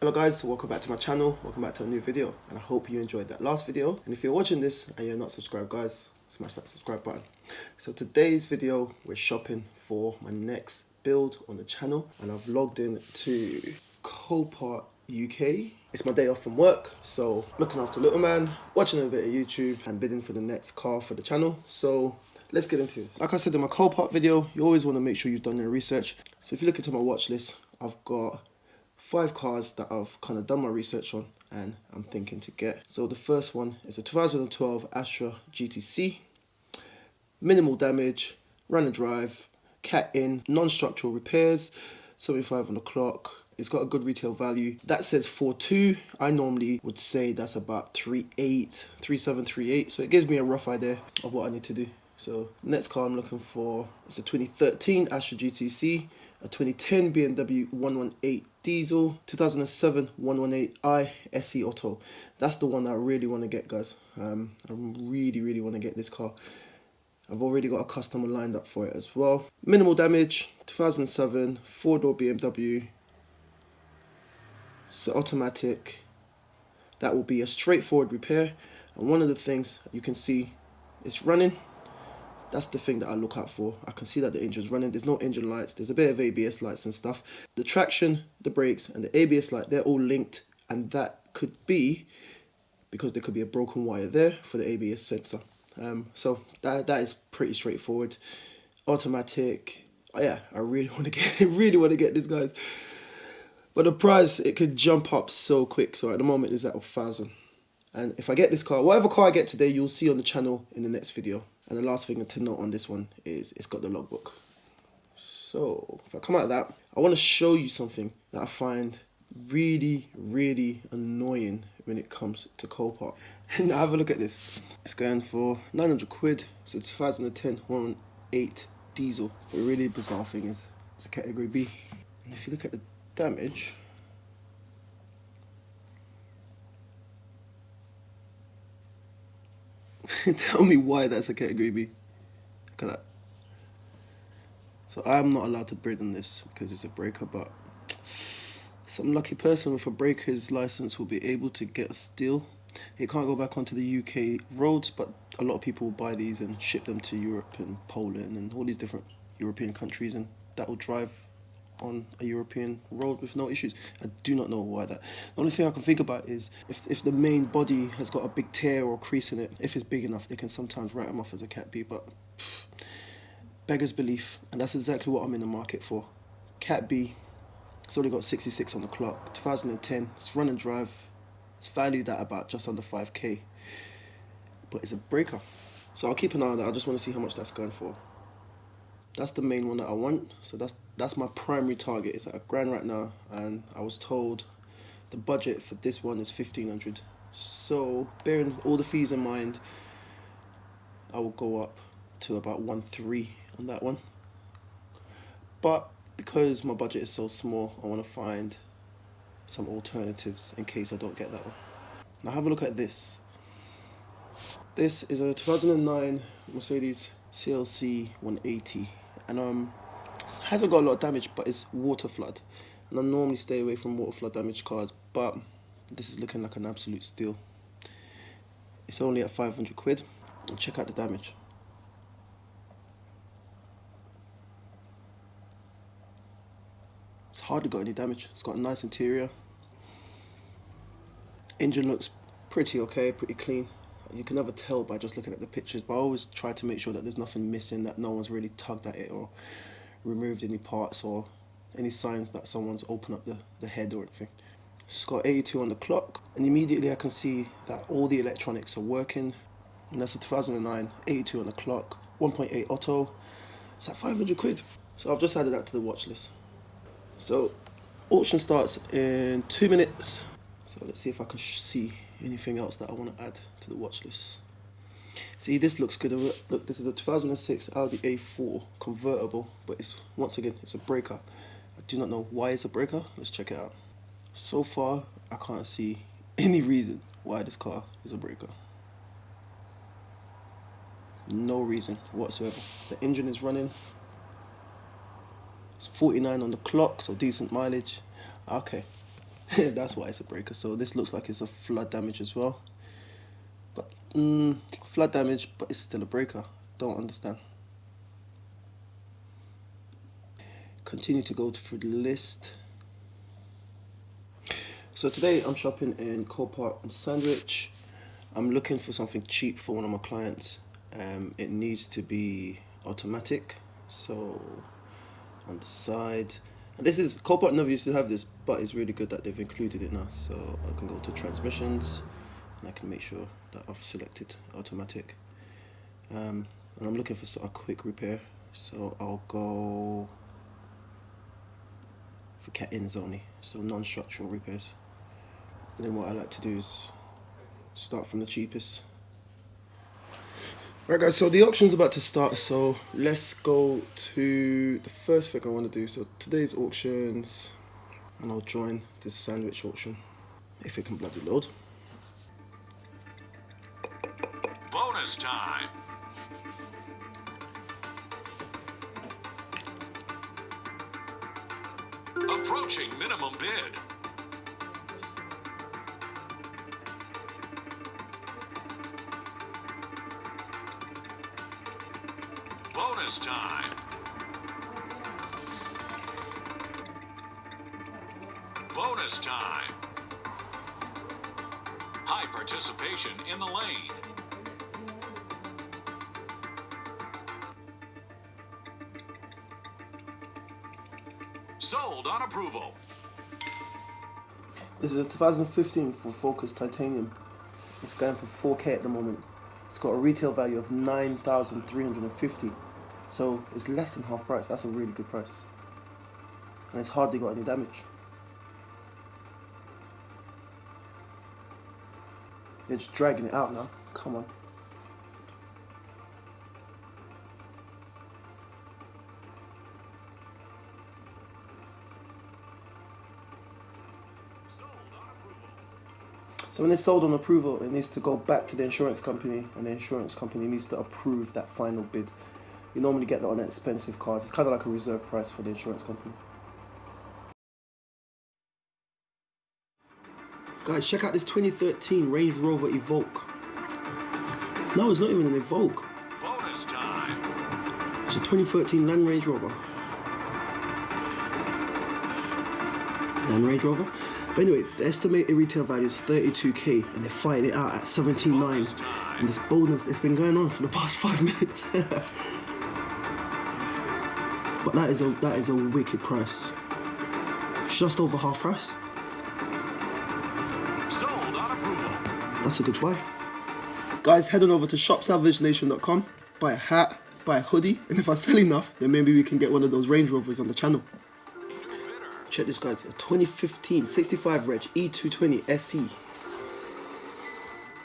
Hello guys, welcome back to my channel, welcome back to a new video, and I hope you enjoyed that last video. And if you're watching this and you're not subscribed guys, smash that subscribe button. So today's video, we're shopping for my next build on the channel, and I've logged in to Copart UK. It's my day off from work, so looking after little man, watching a bit of YouTube and bidding for the next car for the channel. So let's get into this. Like I said in my Copart video, you always want to make sure you've done your research. So if you look into my watch list, I've got 5 cars that I've kind of done my research on and I'm thinking to get. So the first one is a 2012 Astra GTC, minimal damage, run and drive, cat in, non-structural repairs, 75 on the clock. It's got a good retail value. That says 4.2. I normally would say that's about 3.8, 3.7, 3.8. So it gives me a rough idea of what I need to do. So next car I'm looking for is a 2013 Astra GTC, a 2010 BMW 118 diesel, 2007 118i SE Auto. That's the one that I really want to get, guys. I really want to get this car. I've already got a customer lined up for it as well. Minimal damage, 2007 4-door BMW. So automatic. That will be a straightforward repair. And one of the things you can see, it's running. That's the thing that I look out for. I can see that the engine's running. There's no engine lights. There's a bit of ABS lights and stuff. The traction, the brakes, and the ABS light, they're all linked. And that could be because there could be a broken wire there for the ABS sensor. So that is pretty straightforward. Automatic. Oh yeah, I really want to get this, guys. But the price, it could jump up so quick. So at the moment, it's at 1,000. And if I get this car, whatever car I get today, you'll see on the channel in the next video. And the last thing to note on this one is it's got the logbook. So if I come out of that, I want to show you something that I find really annoying when it comes to Copart. Now have a look at this. It's going for 900 quid. It's a 2010 118 diesel. The really bizarre thing is it's a category B. And if you look at the damage, tell me why that's a category B. Look at that. So I'm not allowed to bid on this because it's a breaker, but some lucky person with a breaker's license will be able to get a steal. It can't go back onto the UK roads, but a lot of people will buy these and ship them to Europe and Poland and all these different European countries, and that will drive on a European road with no issues. I do not know why that. The only thing I can think about is if the main body has got a big tear or crease in it, if it's big enough, they can sometimes write them off as a Cat B, but beggars belief, and that's exactly what I'm in the market for. Cat B, it's only got 66 on the clock, 2010, it's run and drive, it's valued at about just under 5k, but it's a breaker. So I'll keep an eye on that. I just want to see how much that's going for. That's the main one that I want, so that's my primary target. It's at £1,000 right now, and I was told the budget for this one is 1,500. So bearing all the fees in mind, I will go up to about 1.3 on that one. But because my budget is so small, I want to find some alternatives in case I don't get that one. Now have a look at this. This is a 2009 Mercedes CLC 180, and it hasn't got a lot of damage, but it's water flood, and I normally stay away from water flood damaged cars, but this is looking like an absolute steal. It's only at 500 quid, and check out the damage. It's hardly got any damage. It's got a nice interior. Engine looks pretty okay, pretty clean. You can never tell by just looking at the pictures, but I always try to make sure that there's nothing missing, that no one's really tugged at it or removed any parts or any signs that someone's opened up the head or anything. It's got 82 on the clock, and immediately I can see that all the electronics are working. And that's a 2009, 82 on the clock, 1.8 auto. It's at 500 quid. So I've just added that to the watch list. So auction starts in 2 minutes. So let's see if I can see anything else that I want to add to the watch list. See, this looks good. Look, this is a 2006 Audi A4 convertible, but it's, once again, it's a breaker. I do not know why it's a breaker. Let's check it out. So far, I can't see any reason why this car is a breaker. No reason whatsoever. The engine is running. It's 49 on the clock, so decent mileage. Okay, That's why it's a breaker. So this looks like it's a flood damage as well. But flood damage, but it's still a breaker. Don't understand. Continue to go through the list. So today I'm shopping in Copart and Sandwich. I'm looking for something cheap for one of my clients. It needs to be automatic. So on the side, and this is, Copart never used to have this, but it's really good that they've included it now. So I can go to transmissions and I can make sure that I've selected automatic. And I'm looking for a quick repair, so I'll go for cat-ins only, so non-structural repairs. And then what I like to do is start from the cheapest. Right guys, so the auction's about to start, so let's go to the first thing I want to do. So today's auctions, and I'll join this Sandwich auction, if it can bloody load. Bonus time. Approaching minimum bid. Bonus time. Bonus time. High participation in the lane. Sold on approval. This is a 2015 Ford Focus Titanium. It's going for 4K at the moment. It's got a retail value of 9,350. So it's less than half price. That's a really good price. And it's hardly got any damage. They're just dragging it out now. Come on. So when it's sold on approval, it needs to go back to the insurance company, and the insurance company needs to approve that final bid. You normally get that on expensive cars. It's kind of like a reserve price for the insurance company. Guys, check out this 2013 Range Rover Evoque. No, it's not even an Evoque. Bonus time. It's a 2013 Land Range Rover. Land Range Rover. But anyway, the estimated retail value is 32k, and they're fighting it out at 17.9. And this bonus, it's been going on for the past 5 minutes. But that is a wicked price. Just over half price. Sold on approval. That's a good buy. Guys, head on over to shopsalvagenation.com, buy a hat, buy a hoodie, and if I sell enough, then maybe we can get one of those Range Rovers on the channel. Check this, guys, a 2015 65 Reg E220 SE.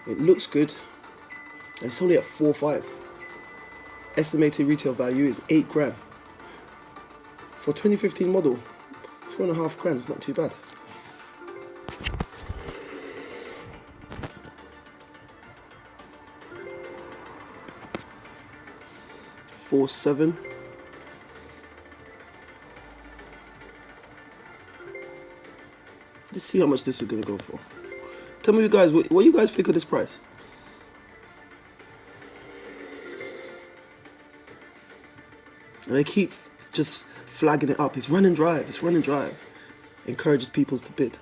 It looks good, and it's only at 4.5. Estimated retail value is 8 grand. For 2015 model, 4.5 grand is not too bad. $4.7. Let's see how much this is gonna go for. Tell me, you guys, what you guys think of this price? And they keep just flagging it up. It's run and drive. It's run and drive. Encourages people to bid.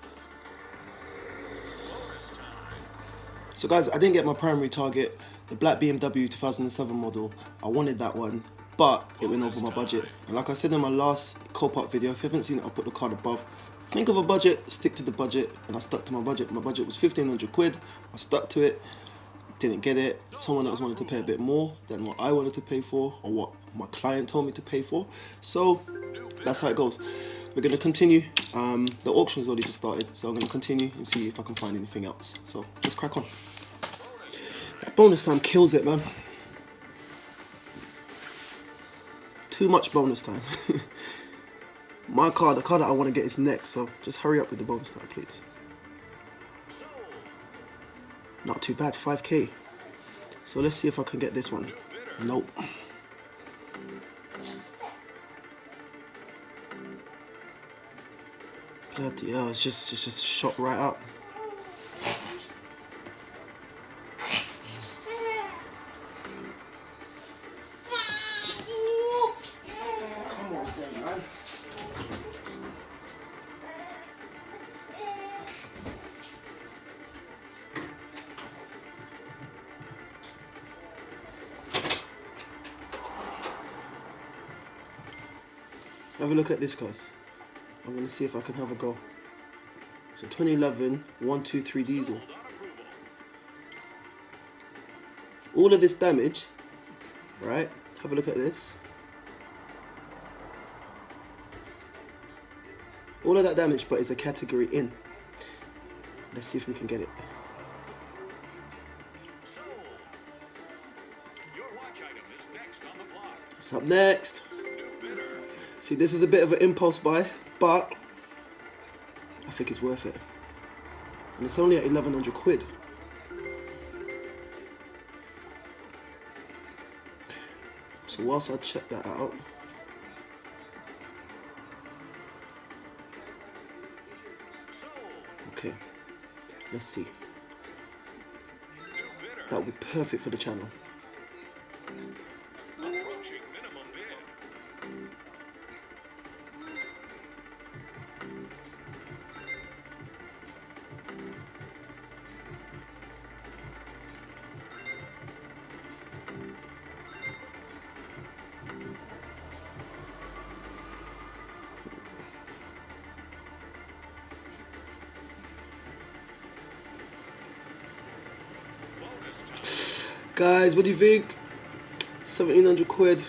So guys, I didn't get my primary target, the black BMW 2007 model. I wanted that one, but it went over my budget. And like I said in my last Copart video, if you haven't seen it, I'll put the card above. Think of a budget, stick to the budget, and I stuck to my budget. My budget was 1,500 quid. I stuck to it, didn't get it. Someone else wanted to pay a bit more than what I wanted to pay for, or what my client told me to pay for. So that's how it goes. We're going to continue. The auction's already started, so I'm going to continue and see if I can find anything else. So let's crack on. That bonus time kills it, man. Too much bonus time. The car that I want to get is next, so just hurry up with the bonus time, please. Not too bad, 5k. So let's see if I can get this one. Nope. Bloody hell, it's just shot right up. Come on then, man. Have a look at this, guys. I'm gonna see if I can have a go. It's a 2011 123 diesel. All of this damage, right? Have a look at this. All of that damage, but it's a category in. Let's see if we can get it. What's up next? See, this is a bit of an impulse buy, but I think it's worth it. And it's only at 1100 quid. So whilst I check that out, okay, let's see. That would be perfect for the channel. Guys, what do you think? 1700 quid.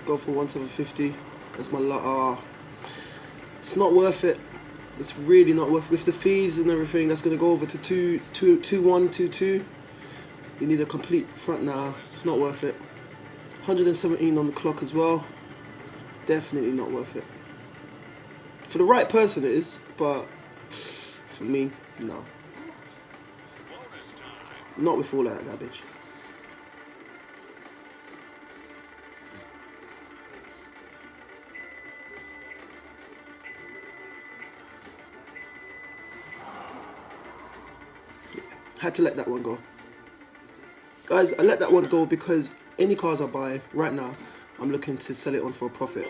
Go for 1750. That's my lot. It's not worth it. It's really not worth it. With the fees and everything, that's gonna go over to 2122. You need a complete front now. It's not worth it. 117 on the clock as well. Definitely not worth it. For the right person it is, but for me, no. Not with all that garbage. Had to let that one go. Guys, I let that one go because any cars I buy right now, I'm looking to sell it on for a profit.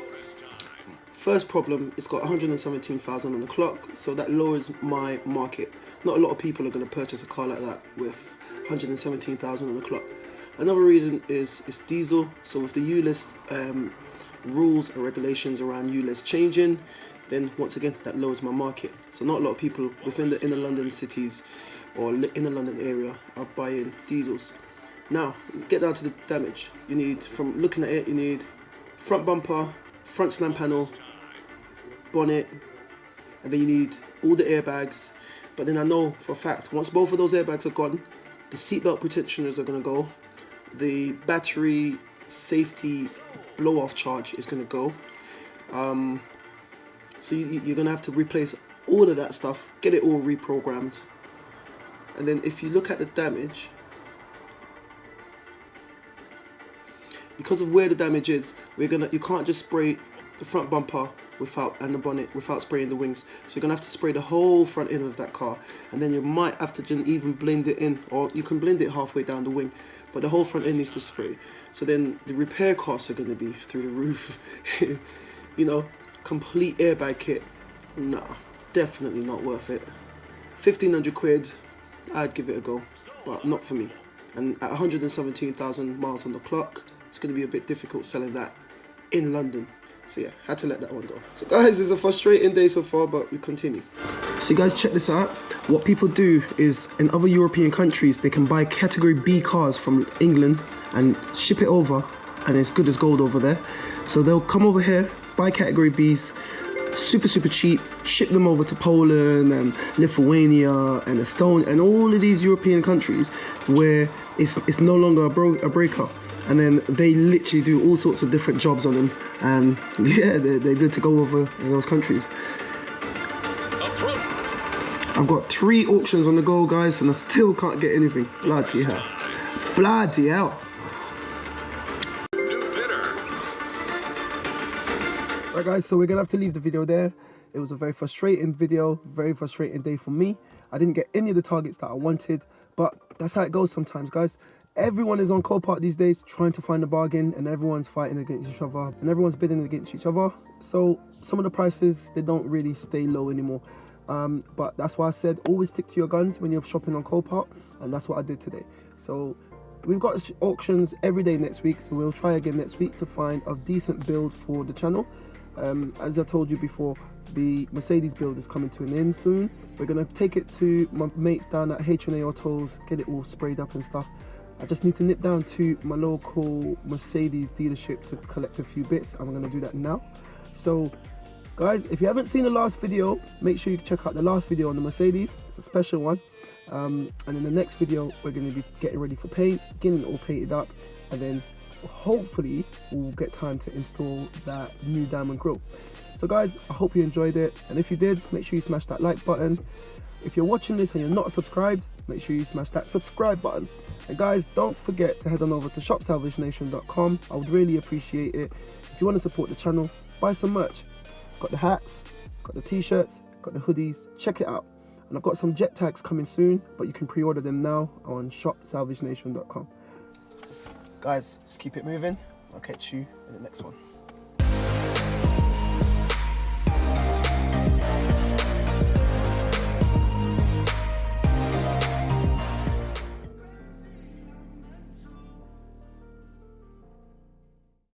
First problem, it's got 117,000 on the clock, so that lowers my market. Not a lot of people are going to purchase a car like that with 117,000 on the clock. Another reason is it's diesel, so with the ULEZ rules and regulations around ULEZ changing, then once again that lowers my market. So not a lot of people within the inner London cities or inner London area are buying diesels. Now, get down to the damage. You need, from looking at it, you need front bumper, front slam panel, bonnet, and then you need all the airbags. But then I know for a fact, once both of those airbags are gone, the seatbelt protectioners are going to go, the battery safety blow-off charge is going to go. So you're going to have to replace all of that stuff, get it all reprogrammed. And then if you look at the damage, because of where the damage is, you can't just spray the front bumper and the bonnet without spraying the wings. So you're gonna have to spray the whole front end of that car, and then you might have to even blend it in, or you can blend it halfway down the wing, but the whole front end needs to spray. So then the repair costs are gonna be through the roof. You know, complete airbag kit, nah, definitely not worth it. 1,500 quid, I'd give it a go, but not for me. And at 117,000 miles on the clock, it's going to be a bit difficult selling that in London. So yeah, had to let that one go. So guys, it's a frustrating day so far, but we continue. So guys, check this out. What people do is, in other European countries, they can buy category B cars from England and ship it over, and it's good as gold over there. So they'll come over here, buy category Bs, super cheap, ship them over to Poland and Lithuania and Estonia and all of these European countries where it's no longer a breaker. And then they literally do all sorts of different jobs on them, and yeah, they're good to go over in those countries. I've got 3 auctions on the go, guys, and I still can't get anything. Bloody hell. Bloody hell. Right guys, so we're gonna have to leave the video there. It was a very frustrating video, very frustrating day for me. I didn't get any of the targets that I wanted, but that's how it goes sometimes, guys. Everyone is on Copart these days trying to find a bargain, and everyone's fighting against each other and everyone's bidding against each other. So some of the prices, they don't really stay low anymore. But that's why I said always stick to your guns when you're shopping on Copart, and that's what I did today. So we've got auctions every day next week, so we'll try again next week to find a decent build for the channel. As I told you before, the Mercedes build is coming to an end soon. We're gonna take it to my mates down at H&A Autos, get it all sprayed up and stuff. I just need to nip down to my local Mercedes dealership to collect a few bits. I'm gonna do that now. So guys, if you haven't seen the last video, make sure you check out the last video on the Mercedes. It's a special one. And in the next video, we're gonna be getting ready for paint, getting it all painted up, and then hopefully we'll get time to install that new diamond grille. So guys, I hope you enjoyed it, and if you did, make sure you smash that like button. If you're watching this and you're not subscribed, make sure you smash that subscribe button. And guys, don't forget to head on over to shopsalvagenation.com. I would really appreciate it. If you want to support the channel, buy some merch. Got the hats, got the t-shirts, got the hoodies, check it out. And I've got some jet tags coming soon, but you can pre-order them now on shopsalvagenation.com. Guys, just keep it moving. I'll catch you in the next one.